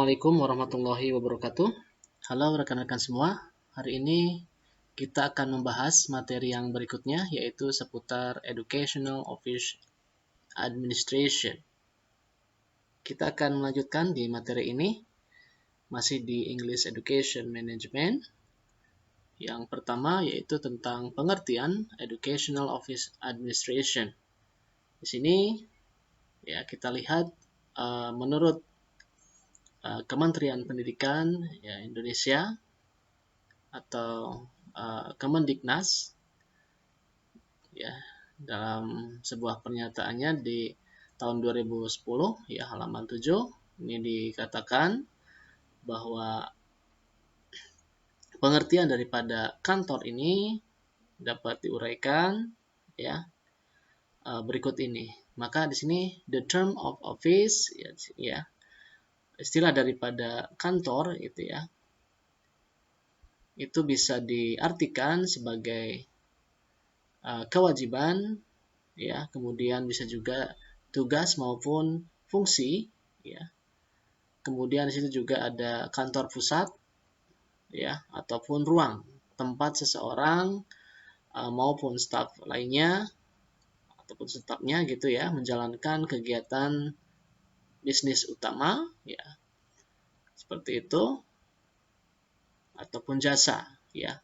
Assalamualaikum warahmatullahi wabarakatuh. Halo rekan-rekan semua. Hari ini kita akan membahas materi yang berikutnya, yaitu seputar Educational Office Administration. Kita akan melanjutkan di materi ini, masih di English Education Management. Yang pertama yaitu tentang pengertian Educational Office Administration. Di sini ya kita lihat menurut Kementerian Pendidikan Indonesia atau Kemendiknas ya, dalam sebuah pernyataannya di tahun 2010 ya halaman 7 ini dikatakan bahwa pengertian daripada kantor ini dapat diuraikan ya berikut ini. Maka di sini the term of office ya istilah daripada kantor itu ya, itu bisa diartikan sebagai kewajiban ya, kemudian bisa juga tugas maupun fungsi ya. Kemudian di situ juga ada kantor pusat ya, ataupun ruang tempat seseorang maupun staf lainnya ataupun stafnya gitu ya menjalankan kegiatan bisnis utama ya, seperti itu, ataupun jasa ya,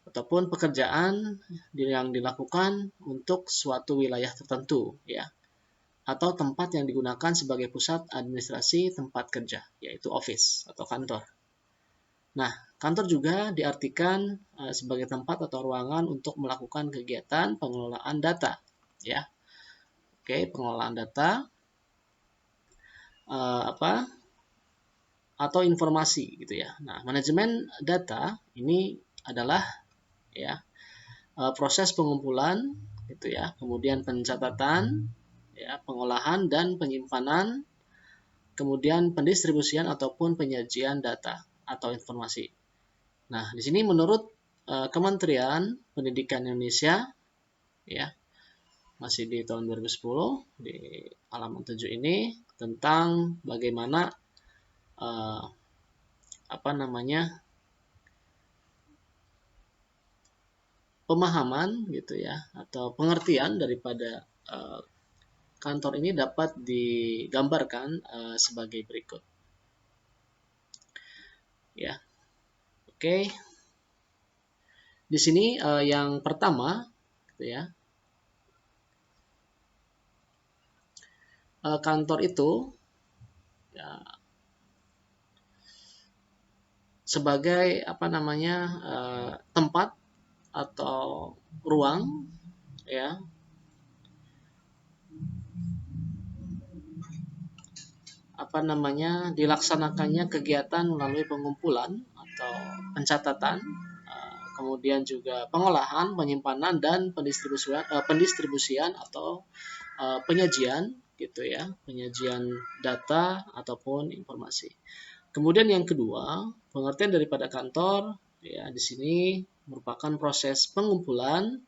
ataupun pekerjaan yang dilakukan untuk suatu wilayah tertentu ya, atau tempat yang digunakan sebagai pusat administrasi tempat kerja, yaitu office atau kantor. Nah, kantor juga diartikan sebagai tempat atau ruangan untuk melakukan kegiatan pengelolaan data ya. Oke, pengelolaan data atau informasi gitu ya. Nah, manajemen data ini adalah ya proses pengumpulan gitu ya, kemudian pencatatan ya, pengolahan dan penyimpanan, kemudian pendistribusian ataupun penyajian data atau informasi. Nah, di sini menurut Kementerian Pendidikan Indonesia ya, masih di tahun 2010 di halaman 7 ini tentang bagaimana pemahaman gitu ya, atau pengertian daripada kantor ini dapat digambarkan sebagai berikut. Ya. Oke. Di sini yang pertama gitu ya. Kantor itu ya, sebagai tempat atau ruang ya dilaksanakannya kegiatan melalui pengumpulan atau pencatatan, kemudian juga pengolahan, penyimpanan dan pendistribusian atau penyajian gitu ya, penyajian data ataupun informasi. Kemudian yang kedua, pengertian daripada kantor ya di sini merupakan proses pengumpulan,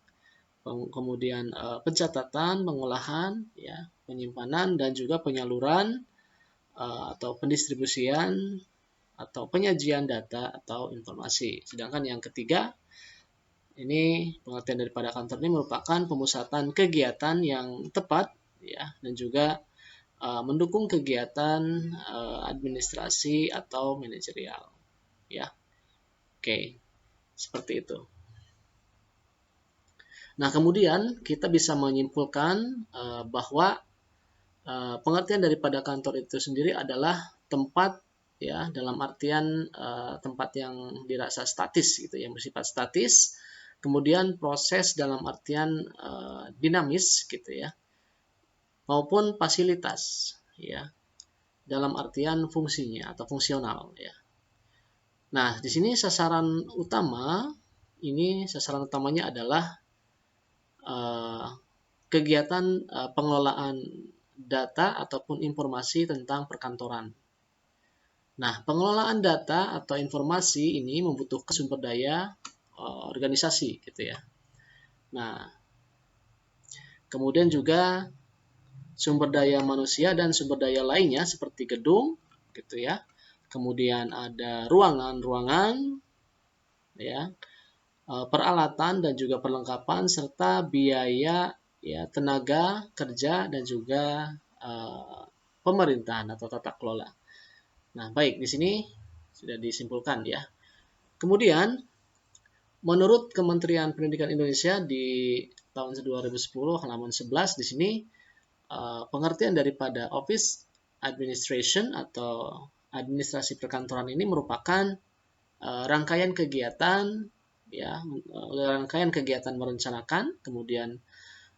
kemudian pencatatan, pengolahan ya, penyimpanan dan juga penyaluran atau pendistribusian atau penyajian data atau informasi. Sedangkan yang ketiga, ini pengertian daripada kantor ini merupakan pemusatan kegiatan yang tepat ya, dan juga mendukung kegiatan administrasi atau manajerial ya. Oke, seperti itu. Nah, kemudian kita bisa menyimpulkan bahwa pengertian daripada kantor itu sendiri adalah tempat ya, dalam artian tempat yang dirasa statis gitu, yang bersifat statis. Kemudian proses dalam artian dinamis gitu ya, maupun fasilitas ya, dalam artian fungsinya atau fungsional ya. Nah, di sini sasaran utamanya adalah kegiatan pengelolaan data ataupun informasi tentang perkantoran. Nah, pengelolaan data atau informasi ini membutuhkan sumber daya organisasi gitu ya. Nah, kemudian juga sumber daya manusia dan sumber daya lainnya seperti gedung gitu ya, kemudian ada ruangan-ruangan, ya, peralatan dan juga perlengkapan serta biaya ya tenaga kerja dan juga pemerintahan atau tata kelola. Nah, baik di sini sudah disimpulkan ya. Kemudian menurut Kementerian Pendidikan Indonesia di tahun 2010 halaman 11 di sini pengertian daripada Office Administration atau administrasi perkantoran ini merupakan rangkaian kegiatan ya rangkaian kegiatan merencanakan, kemudian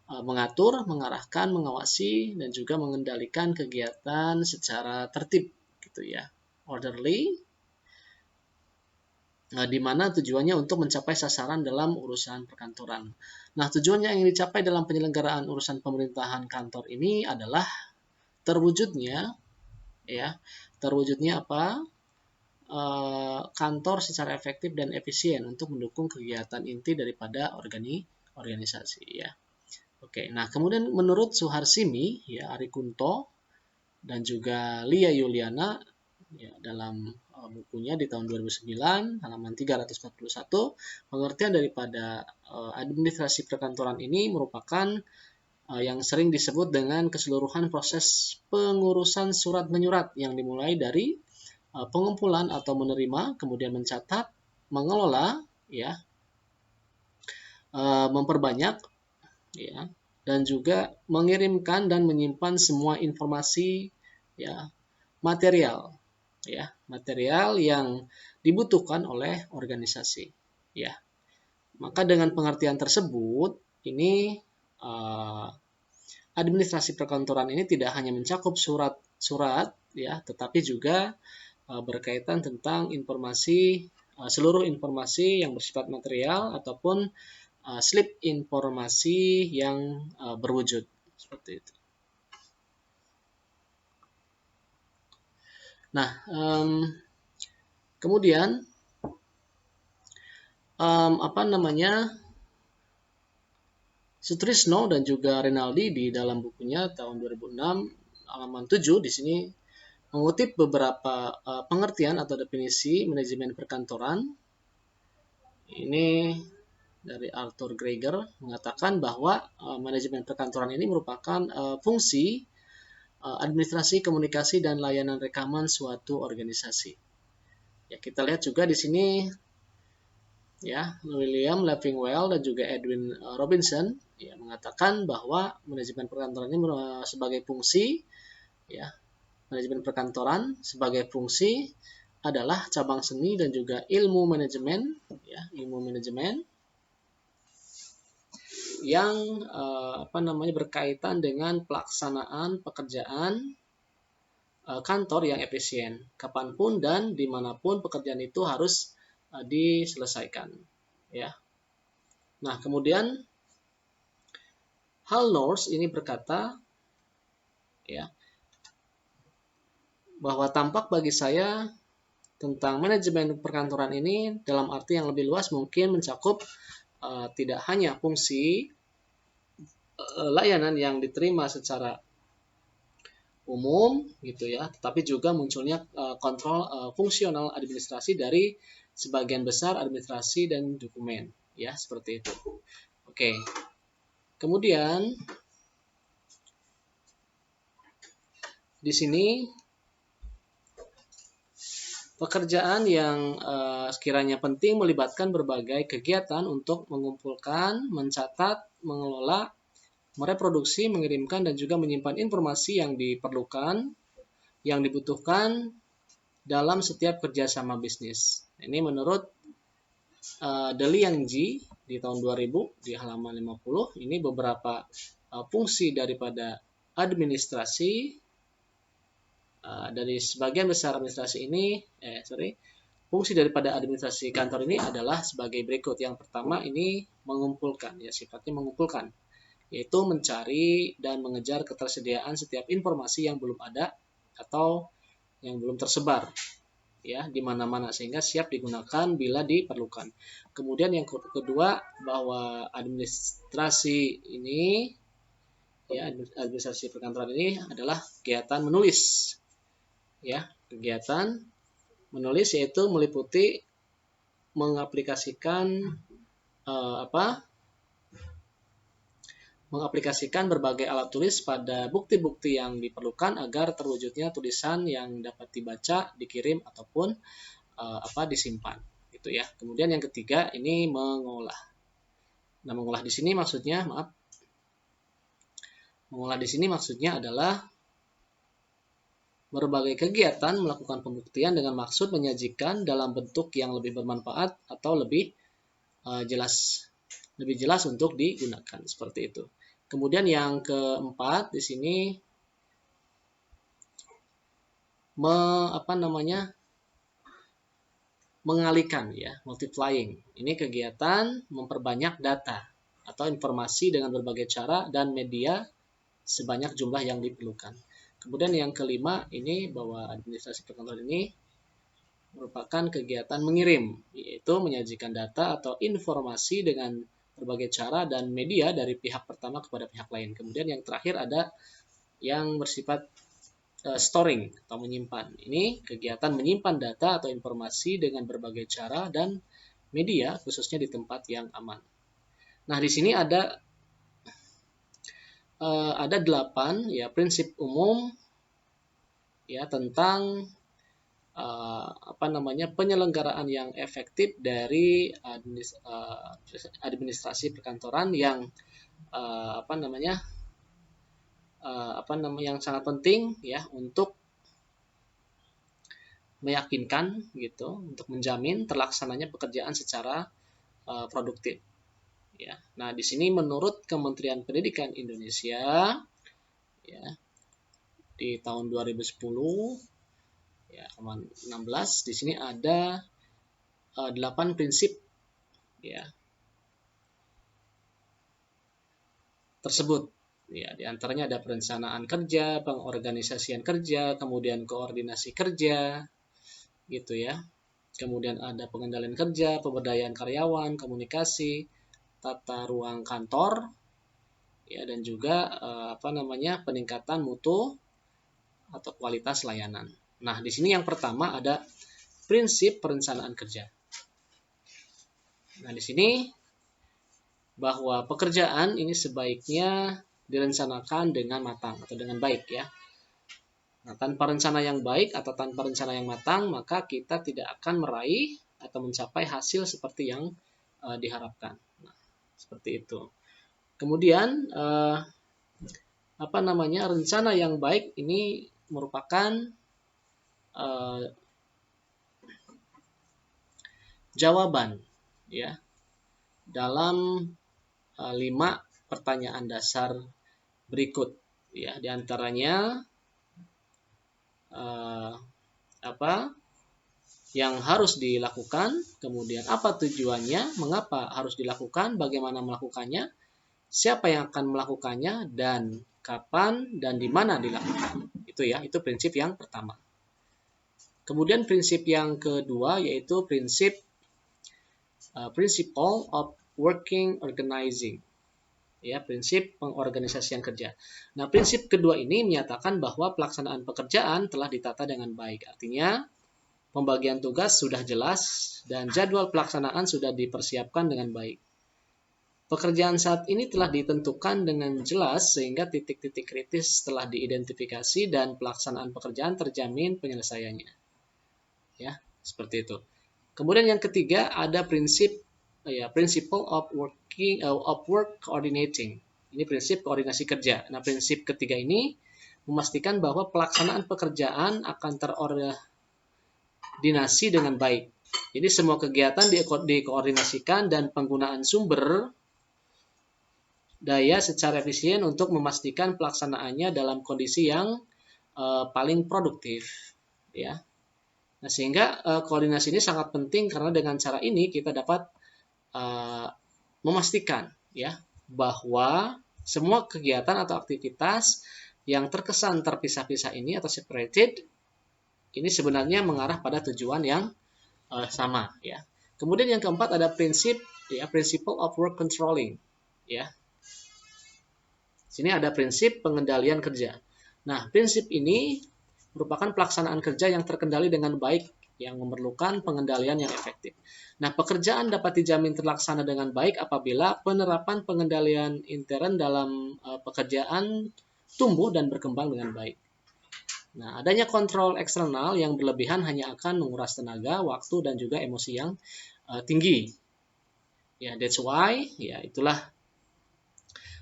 mengatur, mengarahkan, mengawasi dan juga mengendalikan kegiatan secara tertib gitu ya. Orderly, di mana tujuannya untuk mencapai sasaran dalam urusan perkantoran. Nah, tujuannya yang dicapai dalam penyelenggaraan urusan pemerintahan kantor ini adalah terwujudnya ya, terwujudnya apa? Kantor secara efektif dan efisien untuk mendukung kegiatan inti daripada organisasi ya. Oke, nah kemudian menurut Suharsimi ya Arikunto dan juga Lia Yuliana ya, dalam bukunya di tahun 2009 halaman 341 pengertian daripada administrasi perkantoran ini merupakan yang sering disebut dengan keseluruhan proses pengurusan surat menyurat yang dimulai dari pengumpulan atau menerima, kemudian mencatat, mengelola ya, memperbanyak ya, dan juga mengirimkan dan menyimpan semua informasi ya material yang dibutuhkan oleh organisasi ya. Maka dengan pengertian tersebut ini administrasi perkantoran ini tidak hanya mencakup surat-surat ya, tetapi juga berkaitan tentang informasi seluruh informasi yang bersifat material ataupun slip informasi yang berwujud seperti itu. Nah, kemudian Sutrisno dan juga Renaldi di dalam bukunya tahun 2006 halaman 7 di sini mengutip beberapa pengertian atau definisi manajemen perkantoran. Ini dari Arthur Greiger mengatakan bahwa manajemen perkantoran ini merupakan fungsi administrasi, komunikasi dan layanan rekaman suatu organisasi. Ya, kita lihat juga di sini ya, William Leffingwell dan juga Edwin Robinson ya mengatakan bahwa manajemen perkantoran ini sebagai fungsi ya, manajemen perkantoran sebagai fungsi adalah cabang seni dan juga ilmu manajemen ya, ilmu manajemen yang berkaitan dengan pelaksanaan pekerjaan kantor yang efisien kapanpun dan dimanapun pekerjaan itu harus diselesaikan ya. Nah, kemudian Hal North ini berkata ya bahwa tampak bagi saya tentang manajemen perkantoran ini dalam arti yang lebih luas mungkin mencakup tidak hanya fungsi layanan yang diterima secara umum gitu ya, tetapi juga munculnya kontrol fungsional administrasi dari sebagian besar administrasi dan dokumen ya, seperti itu. Oke. Kemudian di sini pekerjaan yang sekiranya penting melibatkan berbagai kegiatan untuk mengumpulkan, mencatat, mengelola, mereproduksi, mengirimkan, dan juga menyimpan informasi yang diperlukan, yang dibutuhkan dalam setiap kerjasama bisnis. Ini menurut De Liangji di tahun 2000 di halaman 50, ini beberapa fungsi daripada administrasi dari sebagian besar administrasi ini, fungsi daripada administrasi kantor ini adalah sebagai berikut. Yang pertama ini mengumpulkan, ya sifatnya mengumpulkan, yaitu mencari dan mengejar ketersediaan setiap informasi yang belum ada atau yang belum tersebar ya di mana-mana sehingga siap digunakan bila diperlukan. Kemudian yang kedua bahwa administrasi ini ya administrasi perkantoran ini adalah kegiatan menulis ya, kegiatan Menulis yaitu meliputi mengaplikasikan mengaplikasikan berbagai alat tulis pada bukti-bukti yang diperlukan agar terwujudnya tulisan yang dapat dibaca, dikirim ataupun disimpan. Gitu ya. Kemudian yang ketiga ini mengolah. Nah, mengolah di sini maksudnya, mengolah di sini maksudnya adalah berbagai kegiatan melakukan pembuktian dengan maksud menyajikan dalam bentuk yang lebih bermanfaat atau lebih jelas untuk digunakan, seperti itu. Kemudian yang keempat di sini mengalihkan ya, multiplying. Ini kegiatan memperbanyak data atau informasi dengan berbagai cara dan media sebanyak jumlah yang diperlukan. Kemudian yang kelima ini bahwa administrasi perkantoran ini merupakan kegiatan mengirim, yaitu menyajikan data atau informasi dengan berbagai cara dan media dari pihak pertama kepada pihak lain. Kemudian yang terakhir ada yang bersifat storing atau menyimpan. Ini kegiatan menyimpan data atau informasi dengan berbagai cara dan media, khususnya di tempat yang aman. Nah, di sini ada 8 ya prinsip umum ya tentang penyelenggaraan yang efektif dari administrasi perkantoran yang yang sangat penting ya untuk meyakinkan gitu, untuk menjamin terlaksananya pekerjaan secara produktif. Ya. Nah, di sini menurut Kementerian Pendidikan Indonesia ya di tahun 2010 ya 16 di sini ada 8 prinsip ya tersebut. Ya, di antaranya ada perencanaan kerja, pengorganisasian kerja, kemudian koordinasi kerja gitu ya. Kemudian ada pengendalian kerja, pemberdayaan karyawan, komunikasi, tata ruang kantor, ya dan juga peningkatan mutu atau kualitas layanan. Nah, di sini yang pertama ada prinsip perencanaan kerja. Nah, di sini bahwa pekerjaan ini sebaiknya direncanakan dengan matang atau dengan baik ya. Nah, tanpa rencana yang baik atau tanpa rencana yang matang, maka kita tidak akan meraih atau mencapai hasil seperti yang diharapkan. Nah, seperti itu. Kemudian rencana yang baik ini merupakan jawaban ya dalam 5 pertanyaan dasar berikut ya, diantaranya yang harus dilakukan, kemudian apa tujuannya, mengapa harus dilakukan, bagaimana melakukannya, siapa yang akan melakukannya, dan kapan dan di mana dilakukan. Itu ya, itu prinsip yang pertama. Kemudian prinsip yang kedua yaitu principle of working organizing. Ya, prinsip pengorganisasian kerja. Nah, prinsip kedua ini menyatakan bahwa pelaksanaan pekerjaan telah ditata dengan baik. Artinya, pembagian tugas sudah jelas dan jadwal pelaksanaan sudah dipersiapkan dengan baik. Pekerjaan saat ini telah ditentukan dengan jelas sehingga titik-titik kritis telah diidentifikasi dan pelaksanaan pekerjaan terjamin penyelesaiannya. Ya, seperti itu. Kemudian yang ketiga ada principle of work coordinating. Ini prinsip koordinasi kerja. Nah, prinsip ketiga ini memastikan bahwa pelaksanaan pekerjaan akan terordinasi dengan baik. Jadi semua kegiatan dikoordinasikan dan penggunaan sumber daya secara efisien untuk memastikan pelaksanaannya dalam kondisi yang paling produktif, ya. Nah, sehingga koordinasi ini sangat penting karena dengan cara ini kita dapat memastikan ya bahwa semua kegiatan atau aktivitas yang terkesan terpisah-pisah ini atau separated ini sebenarnya mengarah pada tujuan yang sama ya. Kemudian yang keempat ada principle of work controlling ya. Sini ada prinsip pengendalian kerja. Nah, prinsip ini merupakan pelaksanaan kerja yang terkendali dengan baik yang memerlukan pengendalian yang efektif. Nah, pekerjaan dapat dijamin terlaksana dengan baik apabila penerapan pengendalian intern dalam pekerjaan tumbuh dan berkembang dengan baik. Nah, adanya kontrol eksternal yang berlebihan hanya akan menguras tenaga, waktu, dan juga emosi yang tinggi. Ya, that's why, ya itulah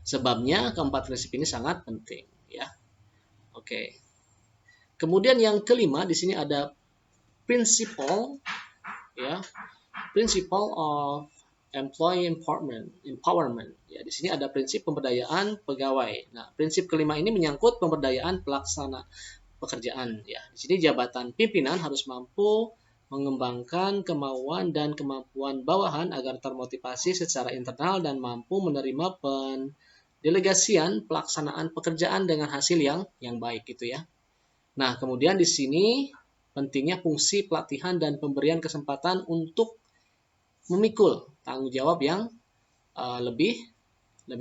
sebabnya keempat prinsip ini sangat penting. Ya, oke. Kemudian yang kelima di sini ada principle, ya, principle of employee empowerment. Ya, di sini ada prinsip pemberdayaan pegawai. Nah, prinsip kelima ini menyangkut pemberdayaan pelaksana pekerjaan. Ya, di sini jabatan pimpinan harus mampu mengembangkan kemauan dan kemampuan bawahan agar termotivasi secara internal dan mampu menerima pendelegasian pelaksanaan pekerjaan dengan hasil yang baik gitu ya. Nah, kemudian di sini pentingnya fungsi pelatihan dan pemberian kesempatan untuk memikul tanggung jawab yang lebih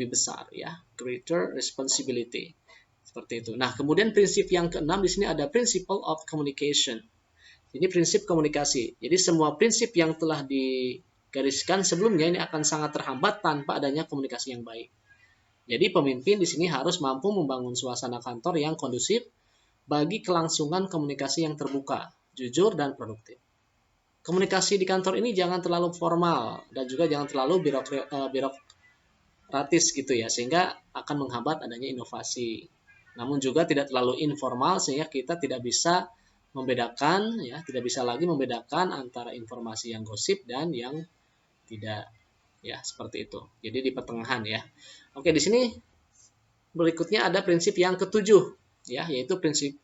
besar ya, greater responsibility. Seperti itu. Nah, kemudian prinsip yang keenam di sini ada principle of communication. Ini prinsip komunikasi. Jadi semua prinsip yang telah digariskan sebelumnya ini akan sangat terhambat tanpa adanya komunikasi yang baik. Jadi pemimpin di sini harus mampu membangun suasana kantor yang kondusif bagi kelangsungan komunikasi yang terbuka, jujur, dan produktif. Komunikasi di kantor ini jangan terlalu formal dan juga jangan terlalu birokratis gitu ya, sehingga akan menghambat adanya inovasi. Namun juga tidak terlalu informal sehingga kita tidak bisa membedakan ya, tidak bisa lagi membedakan antara informasi yang gosip dan yang tidak ya, seperti itu. Jadi di pertengahan ya. Oke, di sini berikutnya ada prinsip yang ketujuh ya, yaitu prinsip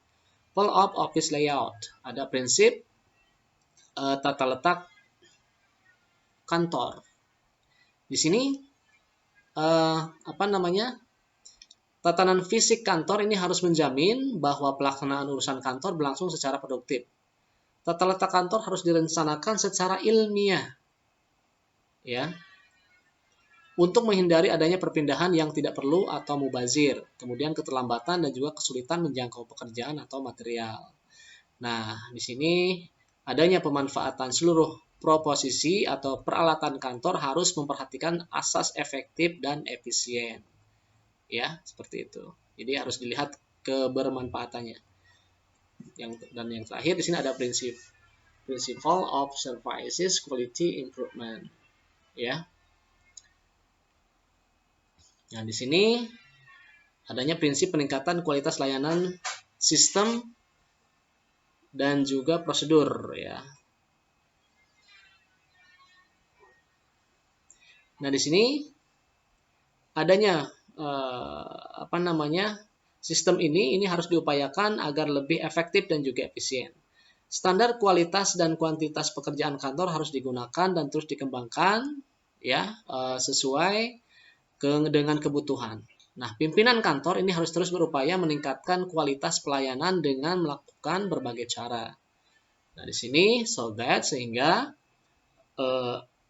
of office layout. Ada prinsip tata letak kantor. Di sini tatanan fisik kantor ini harus menjamin bahwa pelaksanaan urusan kantor berlangsung secara produktif. Tata letak kantor harus direncanakan secara ilmiah, ya, untuk menghindari adanya perpindahan yang tidak perlu atau mubazir, kemudian keterlambatan dan juga kesulitan menjangkau pekerjaan atau material. Nah, di sini adanya pemanfaatan seluruh proposisi atau peralatan kantor harus memperhatikan asas efektif dan efisien. Ya, seperti itu. Jadi harus dilihat kebermanfaatannya. Dan yang terakhir di sini ada principle of services quality improvement. Ya. Nah, di sini adanya prinsip peningkatan kualitas layanan sistem dan juga prosedur ya. Nah, di sini adanya sistem ini harus diupayakan agar lebih efektif dan juga efisien. Standar kualitas dan kuantitas pekerjaan kantor harus digunakan dan terus dikembangkan ya, sesuai dengan kebutuhan. Nah, pimpinan kantor ini harus terus berupaya meningkatkan kualitas pelayanan dengan melakukan berbagai cara. Nah, di sini sehingga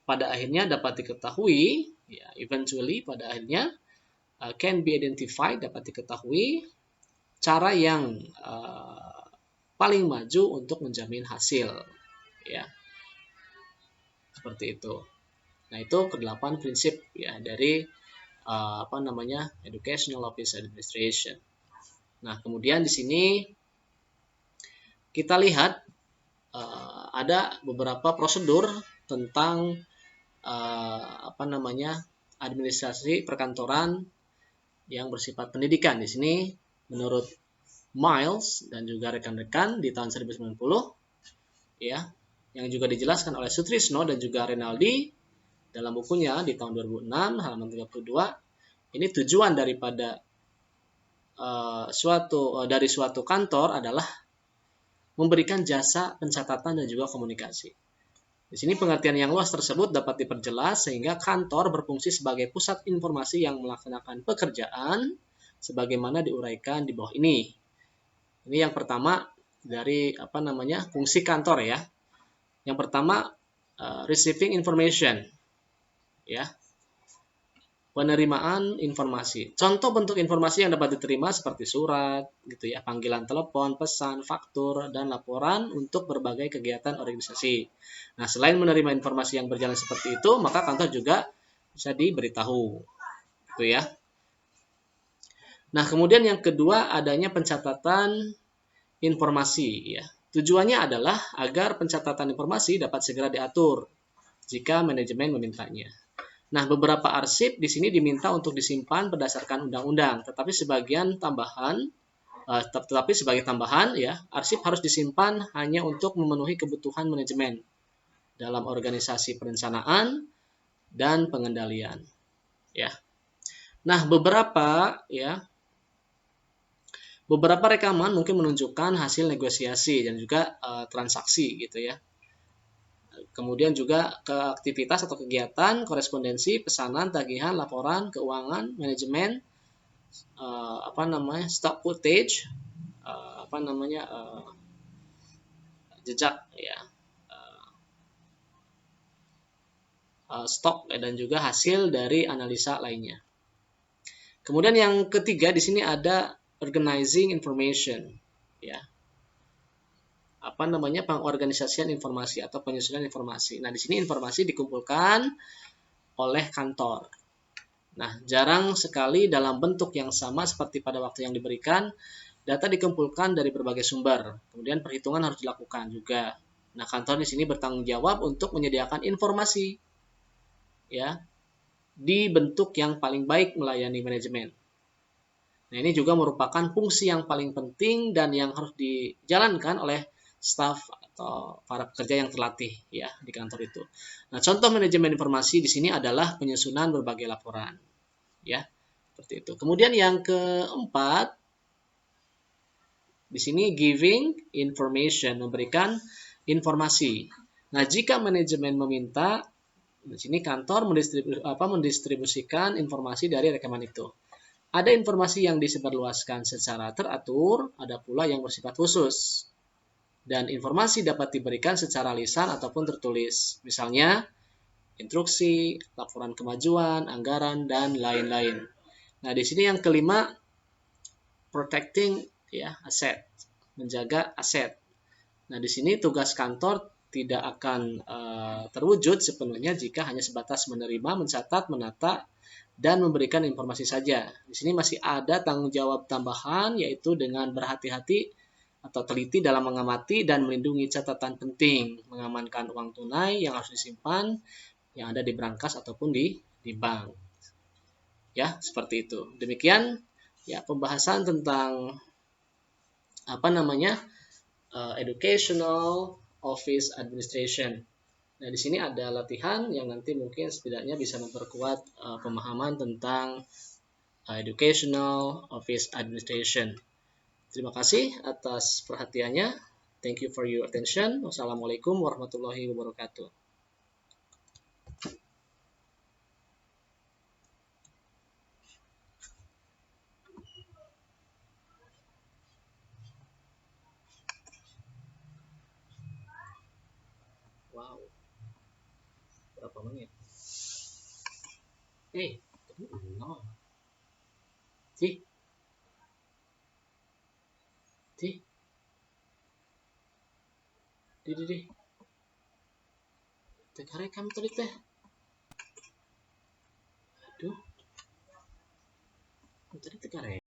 pada akhirnya dapat diketahui ya, eventually pada akhirnya can be identified, dapat diketahui cara yang paling maju untuk menjamin hasil ya, seperti itu. Nah, itu ke-8 prinsip ya dari Educational Office Administration. Nah, kemudian di sini kita lihat ada beberapa prosedur tentang administrasi perkantoran yang bersifat pendidikan. Di sini menurut Miles dan juga rekan-rekan di tahun 1990 ya, yang juga dijelaskan oleh Sutrisno dan juga Renaldi dalam bukunya di tahun 2006 halaman 32. Ini tujuan daripada dari suatu kantor adalah memberikan jasa pencatatan dan juga komunikasi. Di sini pengertian yang luas tersebut dapat diperjelas sehingga kantor berfungsi sebagai pusat informasi yang melaksanakan pekerjaan sebagaimana diuraikan di bawah ini. Ini yang pertama dari fungsi kantor ya. Yang pertama receiving information ya. penerimaan informasi. Contoh bentuk informasi yang dapat diterima seperti surat, gitu ya, panggilan telepon, pesan, faktur, dan laporan untuk berbagai kegiatan organisasi. Nah, selain menerima informasi yang berjalan seperti itu, maka kantor juga bisa diberitahu, gitu ya. Nah, kemudian yang kedua adanya pencatatan informasi, ya. Tujuannya adalah agar pencatatan informasi dapat segera diatur jika manajemen memintanya. Nah, beberapa arsip di sini diminta untuk disimpan berdasarkan undang-undang, tetapi sebagai tambahan ya, arsip harus disimpan hanya untuk memenuhi kebutuhan manajemen dalam organisasi perencanaan dan pengendalian, ya. Nah, beberapa rekaman mungkin menunjukkan hasil negosiasi dan juga transaksi gitu ya. Kemudian juga ke aktivitas atau kegiatan, korespondensi, pesanan, tagihan, laporan, keuangan, manajemen, stock footage, jejak ya, stok dan juga hasil dari analisa lainnya. Kemudian yang ketiga di sini ada organizing information, ya. Pengorganisasian informasi atau penyusunan informasi. Nah, di sini informasi dikumpulkan oleh kantor. Nah, jarang sekali dalam bentuk yang sama seperti pada waktu yang diberikan, data dikumpulkan dari berbagai sumber. Kemudian perhitungan harus dilakukan juga. Nah, kantor di sini bertanggung jawab untuk menyediakan informasi, ya, di bentuk yang paling baik melayani manajemen. Nah, ini juga merupakan fungsi yang paling penting dan yang harus dijalankan oleh staf atau para pekerja yang terlatih ya di kantor itu. Nah, contoh manajemen informasi di sini adalah penyusunan berbagai laporan. Ya, seperti itu. Kemudian yang keempat di sini giving information, memberikan informasi. Nah, jika manajemen meminta, di sini kantor mendistribusikan informasi dari rekaman itu. Ada informasi yang disebarluaskan secara teratur, ada pula yang bersifat khusus. Dan informasi dapat diberikan secara lisan ataupun tertulis. Misalnya, instruksi, laporan kemajuan, anggaran, dan lain-lain. Nah, di sini yang kelima, protecting ya aset, menjaga aset. Nah, di sini tugas kantor tidak akan terwujud sepenuhnya jika hanya sebatas menerima, mencatat, menata, dan memberikan informasi saja. Di sini masih ada tanggung jawab tambahan, yaitu dengan berhati-hati atau teliti dalam mengamati dan melindungi catatan penting, mengamankan uang tunai yang harus disimpan, yang ada di brankas ataupun di bank. Ya, seperti itu. Demikian ya pembahasan tentang educational office administration. Nah, di sini ada latihan yang nanti mungkin setidaknya bisa memperkuat pemahaman tentang educational office administration. Terima kasih atas perhatiannya. Thank you for your attention. Wassalamualaikum warahmatullahi wabarakatuh. Wow, berapa menit? No. Sih. Di. Teka rekam tadi teh. Aduh. Tadi teka rekam.